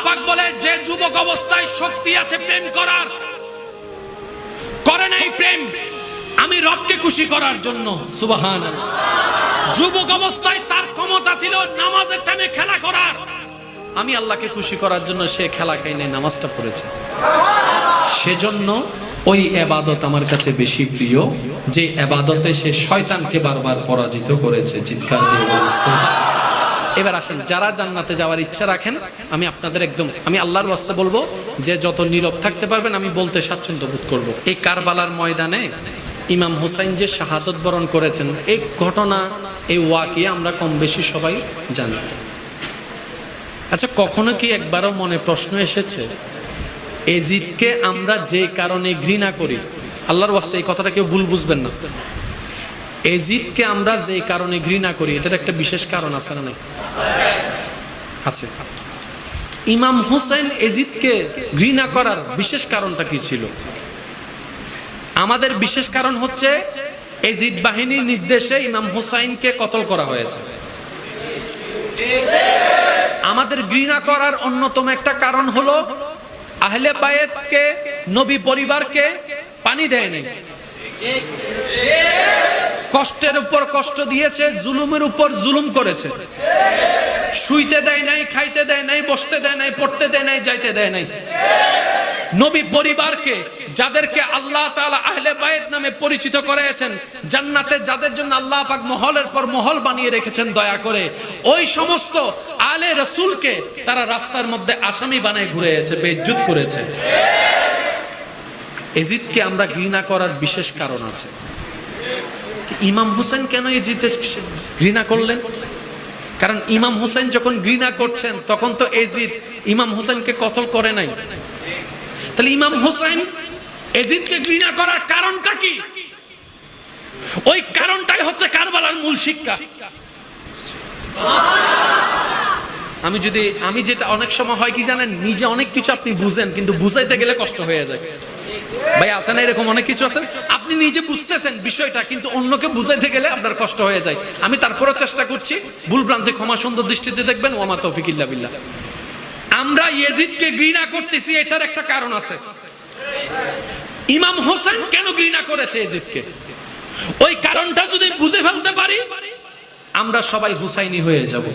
পাক বলে, যে যুবক অবস্থায় শক্তি আছে প্রেম করার, করে নাই প্রেম আমি রবকে খুশি করার জন্য। সুবহানাল্লাহ। যুবক অবস্থায় তার ক্ষমতা ছিল নামাজের টাইমে খেলা করার, আমি আল্লাহকে খুশি করার জন্য সে খেলা খাই নাই, নামাজটা পড়েছে। সেজন্য ওই ইবাদত আমার কাছে বেশি প্রিয়, যে ইবাদতে সে শয়তানকে বারবার পরাজিত করেছে। চিৎকার দিয়ে বলুন সুবহানাল্লাহ। এবার আসেন, যারা জান্নাতে যাওয়ার ইচ্ছা রাখেন, আমি আপনাদের আমি আল্লাহর ওয়াস্তে বলবো যে যত নীরব থাকতে পারবেন আমি বলতে স্বাচ্ছন্দ্য বোধ করব। এই কারবালার ময়দানে ইমাম হুসাইন যে শাহাদত বরণ করেছেন, এই ঘটনা, এই ওয়াকিয়া আমরা কম বেশি সবাই জানি। আচ্ছা, কখনো কি একবারও মনে প্রশ্ন এসেছে এজিদকে আমরা যে কারণে ঘৃণা করি? আল্লাহর ওয়াস্তে এই কথাটা কেউ ভুল বুঝবেন না। এজিদকে আমরা যে কারণে ঘৃণা করি, এটার একটা বিশেষ কারণ আছে না? আছে। ইমাম হুসাইন এজিদকে ঘৃণা করার বিশেষ কারণটা কি ছিল? আমাদের বিশেষ কারণ হচ্ছে এজিদ বাহিনীর নির্দেশে ইমাম হুসাইনকে কতল করা হয়েছে। আমাদের ঘৃণা করার অন্যতম একটা কারণ হলো আহলে বায়েতকে, নবী পরিবারকে পানি দেয় নাই, কষ্টের উপর কষ্ট দিয়েছে, জুলুমের উপর জুলুম করেছে, শুইতে দেয় নাই, খাইতে দেয় নাই, বসতে দেয় নাই, পড়তে দেয় নাই, যাইতে দেয় নাই। নবী পরিবারকে, যাদেরকে আল্লাহ তাআলা আহলে বায়েত নামে পরিচিত করেছেন, জান্নাতে যাদের জন্য আল্লাহ পাক মহলের পর মহল বানিয়ে রেখেছেন দয়া করে, ওই সমস্ত আলে রাসূলকে তারা রাস্তার মধ্যে আসামি বানায় ঘুরেছে, বেইজ্জত করেছে। এজিদকে আমরা ঘৃণা করার বিশেষ কারণ আছে। ইমাম হুসাইন কেন এজিদকে ঘৃণা করলেন? কারণ ইমাম হুসাইন যখন ঘৃণা করছেন তখন তো এজিদ ইমাম হুসাইনকে কতল করে নাই। তাহলে ইমাম হুসাইন এজিদকে ঘৃণা করার কারণটা কি? ওই কারণটাই হচ্ছে কারবালার মূল শিক্ষা। আমি যেটা অনেক সময় হয় কি জানেন, নিজে অনেক কিছু আপনি বুঝেন কিন্তু বুঝাইতে গেলে কষ্ট হয়ে যায়। ভাই আছে না এরকম অনেক কিছু আছে, আপনি নিজে বুঝতেছেন বিষয়টা কিন্তু অন্যকে বুঝাইতে গেলে আপনার কষ্ট হয়ে যায়। আমি তারপরেও চেষ্টা করছি, ভুল ভ্রান্তি ক্ষমা সুন্দর দৃষ্টিতে দেখবেন। ওয়া মা তৌফিক ইল্লা বিল্লাহ। আমরা ইয়েজিদকে ঘৃণা করতেছি, এটার একটা কারণ আছে। ইমাম হোসেন কেন ঘৃণা করেছে ইয়েজিদকে, ওই কারণটা যদি বুঝে ফেলতে পারি আমরা সবাই হুসাইনি হয়ে যাব।